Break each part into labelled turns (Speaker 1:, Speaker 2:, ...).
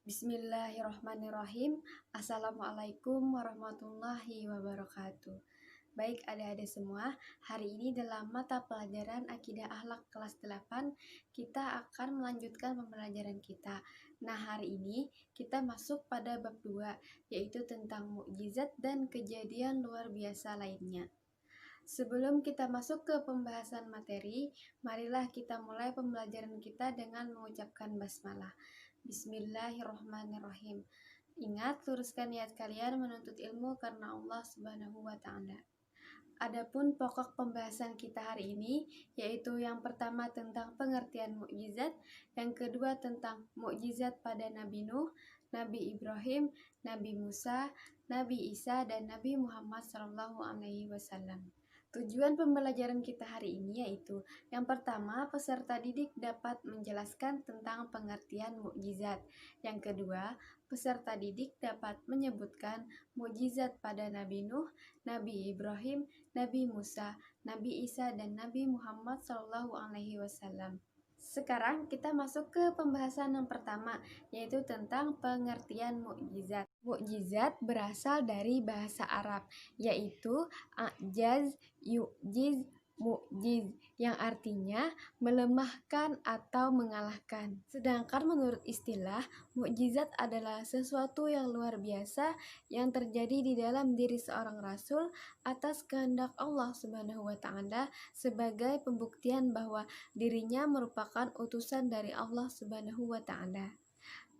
Speaker 1: Bismillahirrahmanirrahim. Assalamualaikum warahmatullahi wabarakatuh. Baik adik-adik semua, hari ini dalam mata pelajaran Akidah Akhlak kelas 8, kita akan melanjutkan pembelajaran kita. Nah, hari ini kita masuk pada bab 2, yaitu tentang mukjizat dan kejadian luar biasa lainnya. Sebelum kita masuk ke pembahasan materi, marilah kita mulai pembelajaran kita dengan mengucapkan basmalah. Bismillahirrahmanirrahim. Ingat, luruskan niat kalian menuntut ilmu karena Allah Subhanahu wa Ta'ala. Adapun pokok pembahasan kita hari ini, yaitu yang pertama tentang pengertian mukjizat, yang kedua tentang mukjizat pada Nabi Nuh, Nabi Ibrahim, Nabi Musa, Nabi Isa, dan Nabi Muhammad SAW. Tujuan pembelajaran kita hari ini yaitu yang pertama, peserta didik dapat menjelaskan tentang pengertian mukjizat. Yang kedua, peserta didik dapat menyebutkan mukjizat pada Nabi Nuh, Nabi Ibrahim, Nabi Musa, Nabi Isa, dan Nabi Muhammad SAW. Sekarang kita masuk ke pembahasan yang pertama, yaitu tentang pengertian mukjizat. Mukjizat berasal dari bahasa Arab, yaitu a'jaz, yu'jiz, mu'jiz, yang artinya melemahkan atau mengalahkan. Sedangkan menurut istilah, mukjizat adalah sesuatu yang luar biasa yang terjadi di dalam diri seorang rasul atas kehendak Allah Subhanahu wa Ta'ala sebagai pembuktian bahwa dirinya merupakan utusan dari Allah Subhanahu wa Ta'ala.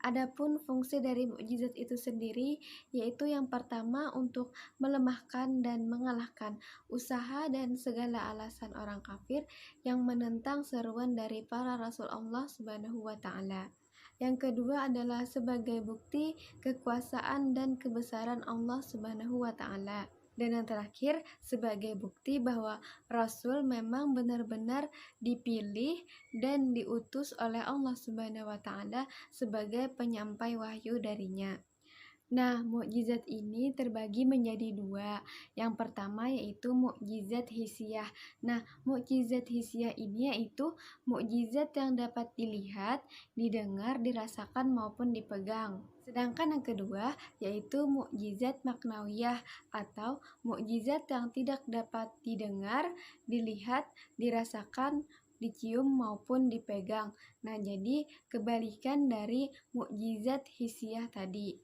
Speaker 1: Adapun fungsi dari mukjizat itu sendiri yaitu yang pertama untuk melemahkan dan mengalahkan usaha dan segala alasan orang kafir yang menentang seruan dari para rasul Allah Subhanahu wa Ta'ala. Yang kedua adalah sebagai bukti kekuasaan dan kebesaran Allah Subhanahu wa Ta'ala. Dan yang terakhir, sebagai bukti bahwa Rasul memang benar-benar dipilih dan diutus oleh Allah Subhanahu wa Ta'ala sebagai penyampai wahyu darinya. Nah, mukjizat ini terbagi menjadi dua. Yang pertama yaitu mukjizat hissiyah. Nah, mukjizat hissiyah ini yaitu mukjizat yang dapat dilihat, didengar, dirasakan maupun dipegang. Sedangkan yang kedua yaitu mukjizat maknawiyah atau mukjizat yang tidak dapat didengar, dilihat, dirasakan, dicium maupun dipegang. Nah, jadi kebalikan dari mukjizat hissiyah tadi.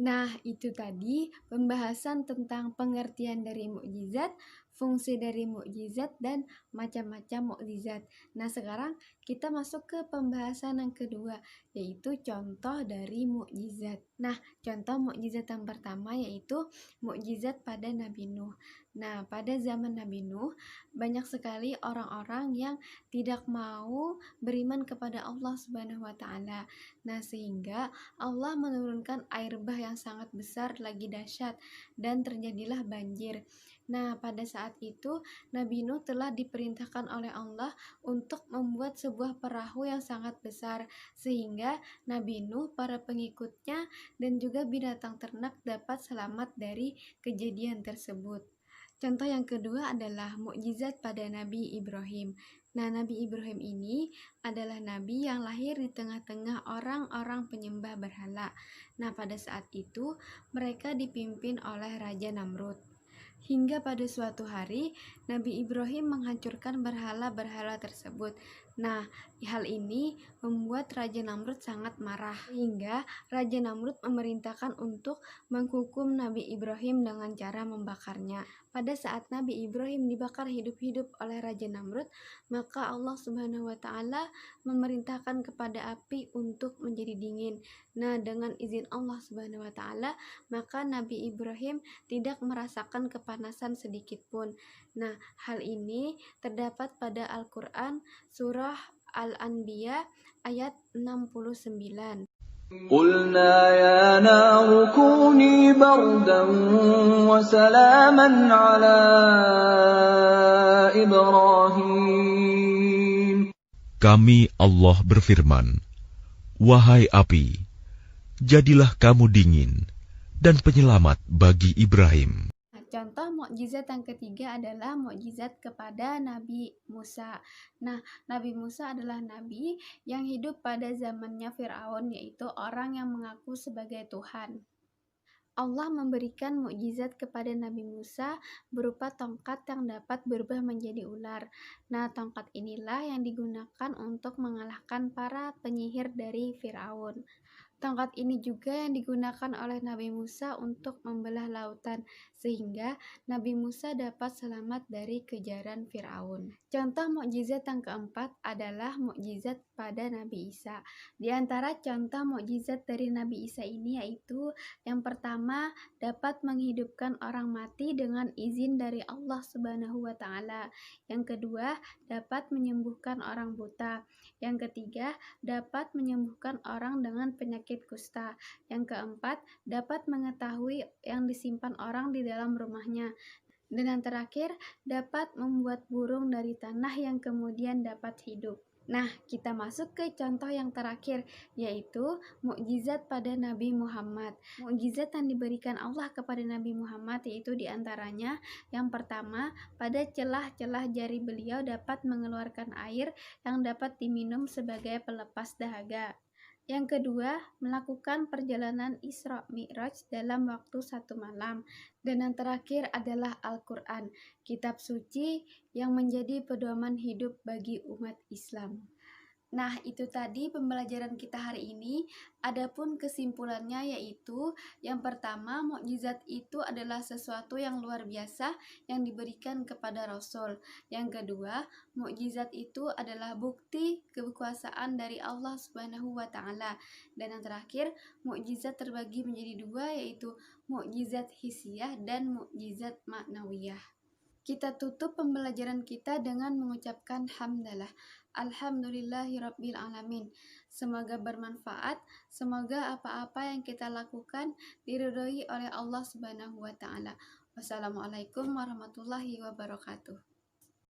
Speaker 1: Nah, itu tadi pembahasan tentang pengertian dari mukjizat, fungsi dari mukjizat, dan macam-macam mukjizat. Nah, sekarang kita masuk ke pembahasan yang kedua, yaitu contoh dari mukjizat. Nah, contoh mukjizat yang pertama yaitu mukjizat pada Nabi Nuh. Nah, pada zaman Nabi Nuh, banyak sekali orang-orang yang tidak mau beriman kepada Allah Subhanahu wa Ta'ala. Nah, sehingga Allah menurunkan air bah yang sangat besar lagi dahsyat dan terjadilah banjir. Nah, pada saat itu Nabi Nuh telah diperintahkan oleh Allah untuk membuat sebuah perahu yang sangat besar sehingga Nabi Nuh, para pengikutnya, dan juga binatang ternak dapat selamat dari kejadian tersebut. Contoh yang kedua adalah mukjizat pada Nabi Ibrahim. Nah, Nabi Ibrahim ini adalah nabi yang lahir di tengah-tengah orang-orang penyembah berhala. Nah, pada saat itu mereka dipimpin oleh Raja Namrud. Hingga pada suatu hari Nabi Ibrahim menghancurkan berhala-berhala tersebut. Nah, hal ini membuat Raja Namrud sangat marah hingga Raja Namrud memerintahkan untuk menghukum Nabi Ibrahim dengan cara membakarnya. Pada saat Nabi Ibrahim dibakar hidup-hidup oleh Raja Namrud, maka Allah Subhanahu wa Ta'ala memerintahkan kepada api untuk menjadi dingin. Nah, dengan izin Allah Subhanahu wa Ta'ala, maka Nabi Ibrahim tidak merasakan kepanasan sedikit pun. Nah, hal ini terdapat pada Al-Quran surah Al-Anbiya ayat 69.
Speaker 2: قُلْنَا يَا نَارُ كُونِي بَرْدًا وَسَلَامًا عَلَى إِبْرَاهِيمَ.
Speaker 3: Kami Allah berfirman, wahai api, jadilah kamu dingin dan penyelamat bagi Ibrahim.
Speaker 1: Contoh mukjizat yang ketiga adalah mukjizat kepada Nabi Musa. Nah, Nabi Musa adalah nabi yang hidup pada zamannya Firaun, yaitu orang yang mengaku sebagai Tuhan. Allah memberikan mukjizat kepada Nabi Musa berupa tongkat yang dapat berubah menjadi ular. Nah, tongkat inilah yang digunakan untuk mengalahkan para penyihir dari Firaun. Tongkat ini juga yang digunakan oleh Nabi Musa untuk membelah lautan, sehingga Nabi Musa dapat selamat dari kejaran Firaun. Contoh mukjizat yang keempat adalah mukjizat pada Nabi Isa. Di antara contoh mukjizat dari Nabi Isa ini yaitu yang pertama, dapat menghidupkan orang mati dengan izin dari Allah Subhanahu wa taala. Yang kedua, dapat menyembuhkan orang buta. Yang ketiga, dapat menyembuhkan orang dengan penyakit kusta. Yang keempat, dapat mengetahui yang disimpan orang di dalam rumahnya. Dan yang terakhir, dapat membuat burung dari tanah yang kemudian dapat hidup. Nah, kita masuk ke contoh yang terakhir, yaitu mukjizat pada Nabi Muhammad. Mukjizat yang diberikan Allah kepada Nabi Muhammad yaitu diantaranya, yang pertama, pada celah-celah jari beliau dapat mengeluarkan air yang dapat diminum sebagai pelepas dahaga. Yang kedua, melakukan perjalanan Isra Mi'raj dalam waktu 1 malam. Dan yang terakhir adalah Al-Quran, kitab suci yang menjadi pedoman hidup bagi umat Islam. Nah, itu tadi pembelajaran kita hari ini. Adapun kesimpulannya yaitu, yang pertama, mukjizat itu adalah sesuatu yang luar biasa yang diberikan kepada Rasul. Yang kedua, mukjizat itu adalah bukti kekuasaan dari Allah Subhanahu wa taala. Dan yang terakhir, mukjizat terbagi menjadi dua, yaitu mukjizat hissiyah dan mukjizat maknawiyah. Kita tutup pembelajaran kita dengan mengucapkan hamdalah. Alhamdulillahirabbil alamin. Semoga bermanfaat, semoga apa-apa yang kita lakukan diridhoi oleh Allah Subhanahu wa taala. Wassalamualaikum warahmatullahi wabarakatuh.